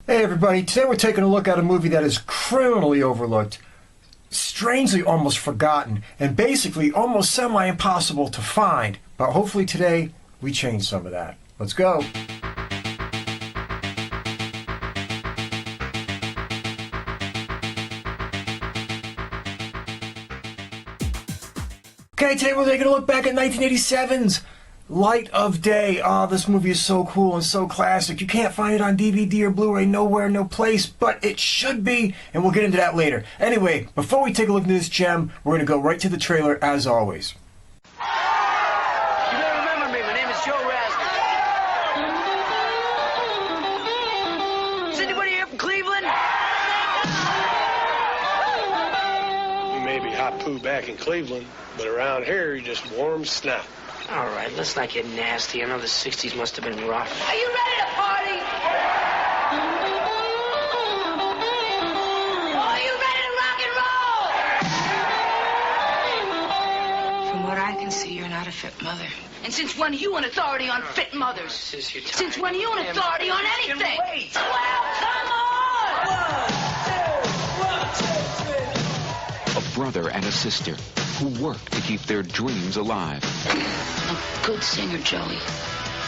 Hey everybody, today we're taking a look at a movie that is criminally overlooked, strangely almost forgotten, and basically almost semi-impossible to find. But hopefully today we change some of that. Let's go. Okay, today we're taking a look back at 1987's Light of Day. Oh, this movie is so cool and so classic. You can't find it on DVD or Blu-ray nowhere, no place, but it should be, and we'll get into that later. Anyway, before we take a look at this gem, we're going to go right to the trailer as always. You may remember me. My name is Joe Rasnick. Is anybody here from Cleveland? You may be hot poo back in Cleveland, but around here you're just warm snot. All right, let's not get nasty. I know the 60s must have been rough. Are you ready to party? Are you ready to rock and roll? From what I can see, you're not a fit mother. And since when are you an authority on fit mothers? Since when are you an authority on anything? Wait. Well, come on! 1, 2, 1, 2, 3. A brother and a sister who work to keep their dreams alive. A good singer, Joey.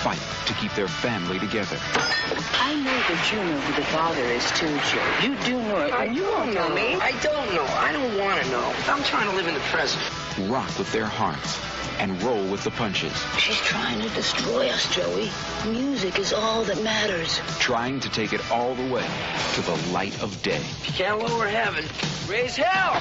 Fight to keep their family together. I know that you know who the father is, too, Joe. You do know it. You don't know me. I don't know. I don't want to know. I'm trying to live in the present. Rock with their hearts and roll with the punches. She's trying to destroy us, Joey. Music is all that matters. Trying to take it all the way to the light of day. If you can't lower heaven, raise hell.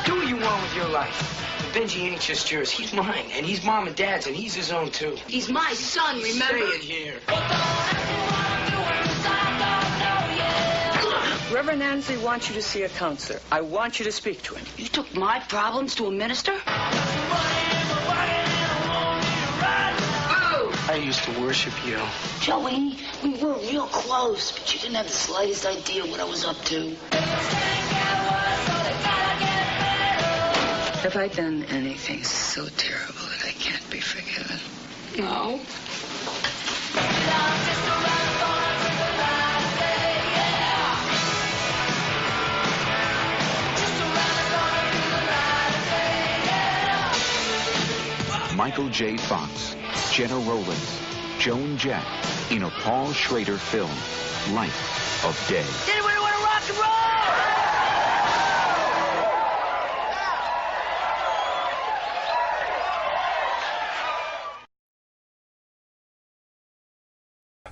Do what you want with your life. Benji ain't just yours. He's mine, and he's mom and dad's, and he's his own, too. He's my son, remember? Say it here. Reverend Ansley wants you to see a counselor. I want you to speak to him. You took my problems to a minister? I used to worship you. Joey, we were real close, but you didn't have the slightest idea what I was up to. Have I done anything so terrible that I can't be forgiven? No. Michael J. Fox, Gena Rowlands, Joan Jett in a Paul Schrader film, Light of Day. Does anybody want to rock and roll?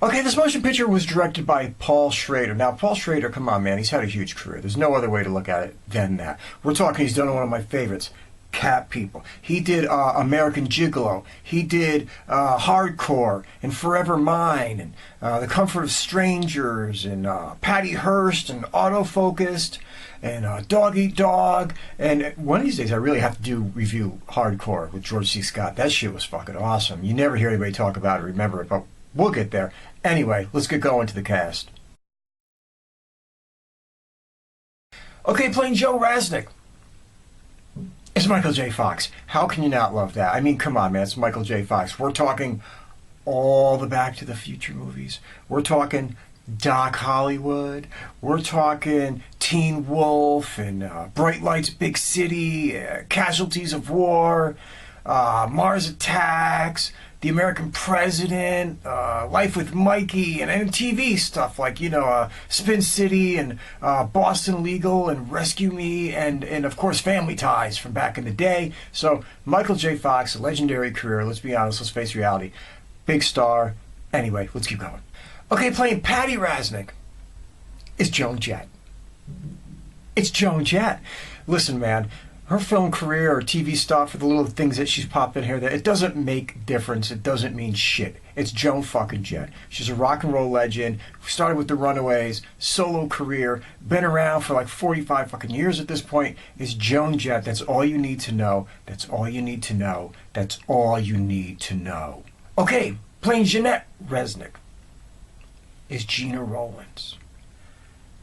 Okay, this motion picture was directed by Paul Schrader. Now, Paul Schrader, come on, man, he's had a huge career. There's no other way to look at it than that. We're talking, he's done one of my favorites, Cat People. He did American Gigolo. He did Hardcore and Forever Mine and The Comfort of Strangers and Patty Hearst and Autofocused and Dog Eat Dog. And one of these days I really have to review Hardcore with George C. Scott. That shit was fucking awesome. You never hear anybody talk about it or remember it, but we'll get there. Anyway, let's get going to the cast. Okay, playing Joe Rasnick. It's Michael J. Fox. How can you not love that? I mean, come on, man. It's Michael J. Fox. We're talking all the Back to the Future movies. We're talking Doc Hollywood. We're talking Teen Wolf and Bright Lights, Big City, Casualties of War, Mars Attacks, The American President, Life with Mikey, and MTV stuff like, Spin City and Boston Legal and Rescue Me and of course Family Ties from back in the day. So Michael J. Fox, a legendary career, let's be honest, let's face reality. Big star. Anyway, let's keep going. Okay, playing Patti Rasnick is Joan Jett. It's Joan Jett. Listen, man, her film career or TV stuff, for the little things that she's popped in here, that it doesn't make difference. It doesn't mean shit. It's Joan fucking Jett. She's a rock and roll legend. Started with the Runaways, solo career, been around for like 45 fucking years at this point. It's Joan Jett. That's all you need to know. That's all you need to know. That's all you need to know. Okay, playing Jeanette Rasnick is Gena Rowlands.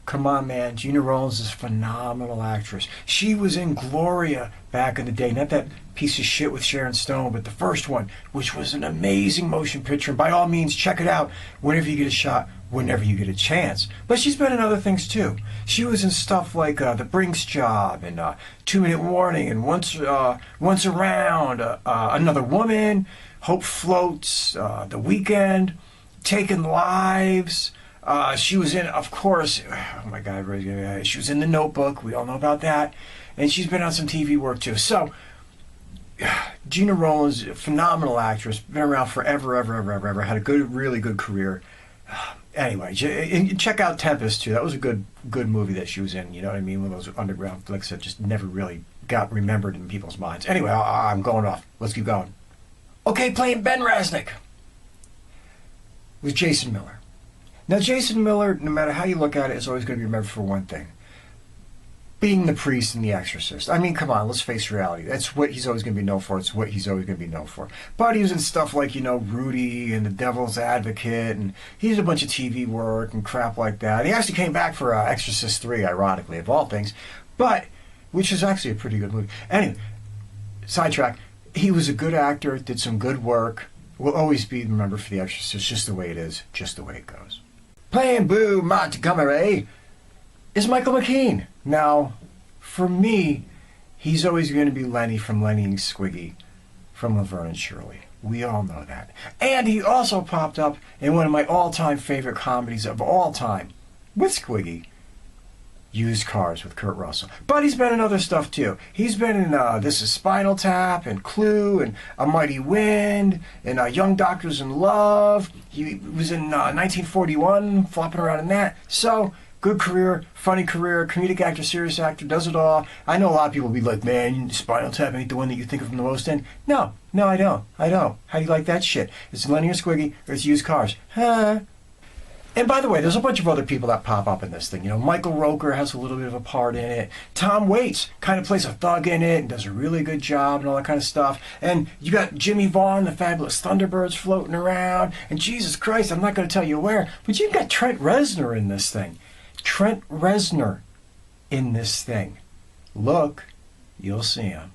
Come on, man. Gena Rowlands is a phenomenal actress. She was in Gloria back in the day. Not that piece of shit with Sharon Stone, but the first one, which was an amazing motion picture. And by all means, check it out whenever you get a shot, whenever you get a chance. But she's been in other things, too. She was in stuff like The Brinks Job and 2 Minute Warning and Once Around, Another Woman, Hope Floats, The Weekend, Taken Lives. She was in, of course, oh my God, she was in The Notebook. We all know about that. And she's been on some TV work too. So, Gena Rowlands, phenomenal actress, been around forever, ever. Had a really good career. Anyway, and check out Tempest too. That was a good movie that she was in. You know what I mean? One of those underground flicks that just never really got remembered in people's minds. Anyway, I'm going off. Let's keep going. Okay, playing Ben Rasnick with Jason Miller. Now, Jason Miller, no matter how you look at it, is always going to be remembered for one thing. Being the priest in The Exorcist. I mean, come on, let's face reality. That's what he's always going to be known for. It's what he's always going to be known for. But he was in stuff like, Rudy and The Devil's Advocate, and he did a bunch of TV work and crap like that. He actually came back for Exorcist 3, ironically, of all things, which is actually a pretty good movie. Anyway, sidetrack. He was a good actor, did some good work, will always be remembered for The Exorcist, just the way it is, just the way it goes. Playing Boo Montgomery is Michael McKean. Now, for me, he's always going to be Lenny from Lenny and Squiggy from Laverne and Shirley. We all know that. And he also popped up in one of my all-time favorite comedies of all time with Squiggy, Used Cars with Kurt Russell. But he's been in other stuff too. He's been in This Is Spinal Tap and Clue and A Mighty Wind and Young Doctors in Love. He was in 1941, flopping around in that. So, good career, funny career, comedic actor, serious actor, does it all. I know a lot of people will be like, man, Spinal Tap ain't the one that you think of from the most end. No, I don't. How do you like that shit? It's Lenny or Squiggy or it's Used Cars. Huh? And by the way, there's a bunch of other people that pop up in this thing. Michael Rooker has a little bit of a part in it. Tom Waits kind of plays a thug in it and does a really good job and all that kind of stuff. And you got Jimmy Vaughn, the Fabulous Thunderbirds floating around. And Jesus Christ, I'm not going to tell you where, but you've got Trent Reznor in this thing. Trent Reznor in this thing. Look, you'll see him.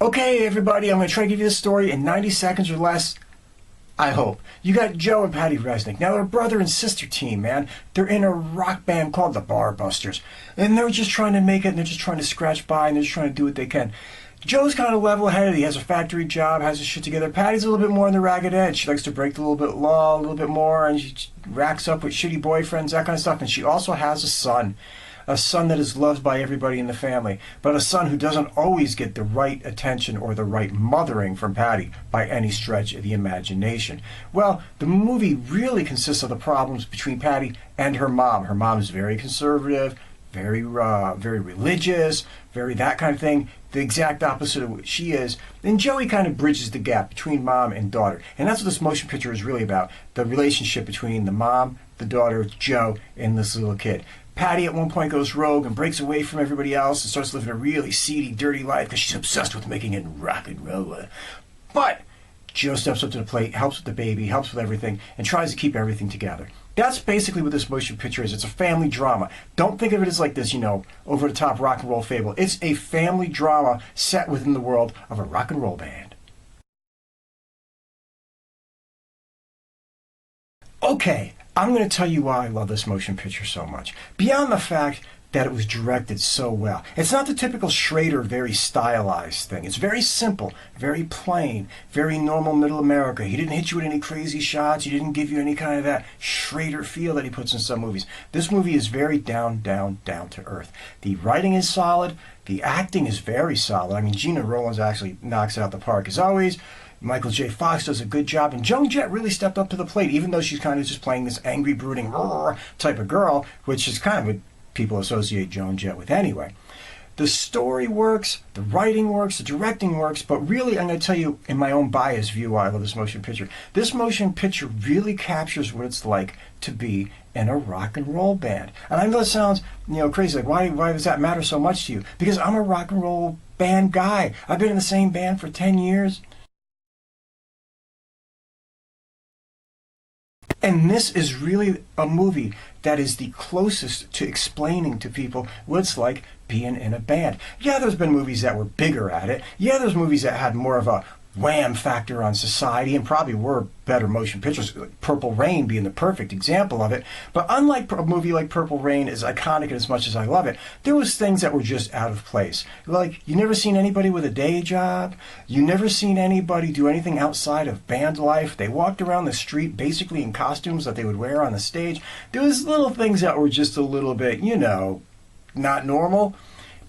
Okay, everybody, I'm going to try to give you this story in 90 seconds or less, I hope. You got Joe and Patti Rasnick. Now, they're a brother and sister team, man. They're in a rock band called the Barbusters. And they're just trying to make it, and they're just trying to scratch by, and they're just trying to do what they can. Joe's kind of level-headed. He has a factory job, has his shit together. Patti's a little bit more on the ragged edge. She likes to break the little bit law a little bit more, and she racks up with shitty boyfriends, that kind of stuff. And she also has a son that is loved by everybody in the family, but a son who doesn't always get the right attention or the right mothering from Patti by any stretch of the imagination. Well, the movie really consists of the problems between Patti and her mom. Her mom is very conservative, very religious, very that kind of thing, the exact opposite of what she is. And Joey kind of bridges the gap between mom and daughter. And that's what this motion picture is really about, the relationship between the mom, the daughter, Joe, and this little kid. Patti at one point goes rogue and breaks away from everybody else and starts living a really seedy, dirty life because she's obsessed with making it rock and roll. But Joe steps up to the plate, helps with the baby, helps with everything, and tries to keep everything together. That's basically what this motion picture is. It's a family drama. Don't think of it as like this, over-the-top rock and roll fable. It's a family drama set within the world of a rock and roll band. Okay, I'm going to tell you why I love this motion picture so much. Beyond the fact that it was directed so well. It's not the typical Schrader, very stylized thing. It's very simple, very plain, very normal middle America. He didn't hit you with any crazy shots. He didn't give you any kind of that Schrader feel that he puts in some movies. This movie is very down to earth. The writing is solid. The acting is very solid. I mean, Gena Rowlands actually knocks it out the park as always. Michael J. Fox does a good job, and Joan Jett really stepped up to the plate, even though she's kind of just playing this angry, brooding type of girl, which is kind of what people associate Joan Jett with anyway. The story works, the writing works, the directing works, but really, I'm going to tell you, in my own biased view, why I love this motion picture. This motion picture really captures what it's like to be in a rock and roll band. And I know it sounds, crazy, like, why does that matter so much to you? Because I'm a rock and roll band guy. I've been in the same band for 10 years. And this is really a movie that is the closest to explaining to people what it's like being in a band. Yeah, there's been movies that were bigger at it. Yeah, there's movies that had more of a wham factor on society and probably were better motion pictures, Purple Rain being the perfect example of it. But unlike a movie like Purple Rain, as iconic as much as I love it, there was things that were just out of place. Like, you never seen anybody with a day job. You never seen anybody do anything outside of band life. They walked around the street basically in costumes that they would wear on the stage. There was little things that were just a little bit, you know, not normal.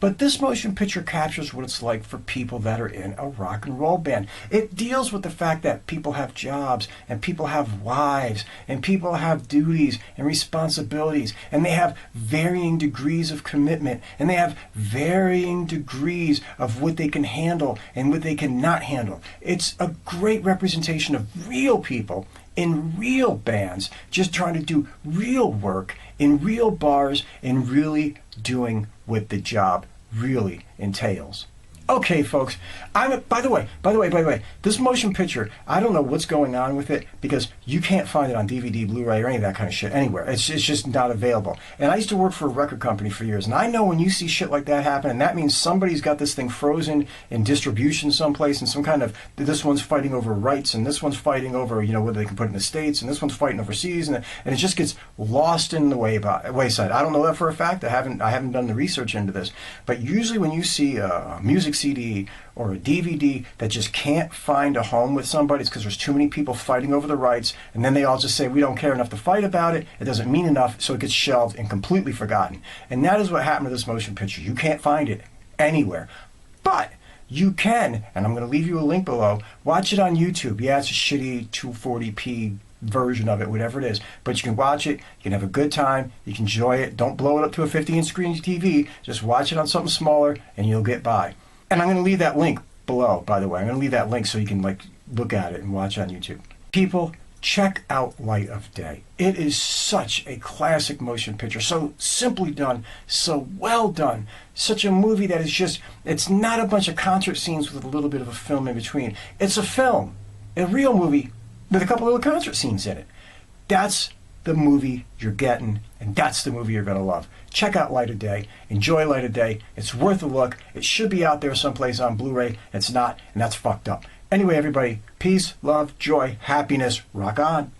But this motion picture captures what it's like for people that are in a rock and roll band. It deals with the fact that people have jobs, and people have wives, and people have duties and responsibilities, and they have varying degrees of commitment, and they have varying degrees of what they can handle and what they cannot handle. It's a great representation of real people in real bands, just trying to do real work in real bars and really doing what the job really entails. Okay, folks, by the way, this motion picture, I don't know what's going on with it because you can't find it on DVD, Blu-ray, or any of that kind of shit anywhere. It's just not available. And I used to work for a record company for years, and I know when you see shit like that happen, and that means somebody's got this thing frozen in distribution someplace, and some kind of, this one's fighting over rights, and this one's fighting over, you know, whether they can put it in the States, and this one's fighting overseas, and it just gets lost in the wayside. I don't know that for a fact. I haven't done the research into this. But usually when you see a music CD or a DVD that just can't find a home with somebody, it's because there's too many people fighting over the rights, and then they all just say, we don't care enough to fight about it, it doesn't mean enough, so it gets shelved and completely forgotten. And that is what happened to this motion picture. You can't find it anywhere. But you can, and I'm going to leave you a link below, watch it on YouTube. Yeah, it's a shitty 240p version of it, whatever it is, but you can watch it, you can have a good time, you can enjoy it. Don't blow it up to a 50-inch screen TV, just watch it on something smaller and you'll get by. And I'm going to leave that link below, by the way. I'm going to leave that link so you can look at it and watch on YouTube. People, check out Light of Day. It is such a classic motion picture, so simply done, so well done. Such a movie that is just, it's not a bunch of concert scenes with a little bit of a film in between. It's a film, a real movie with a couple little concert scenes in it. That's the movie you're getting, and that's the movie you're going to love. Check out Light of Day. Enjoy Light of Day. It's worth a look. It should be out there someplace on Blu-ray. It's not, and that's fucked up. Anyway, everybody, peace, love, joy, happiness. Rock on.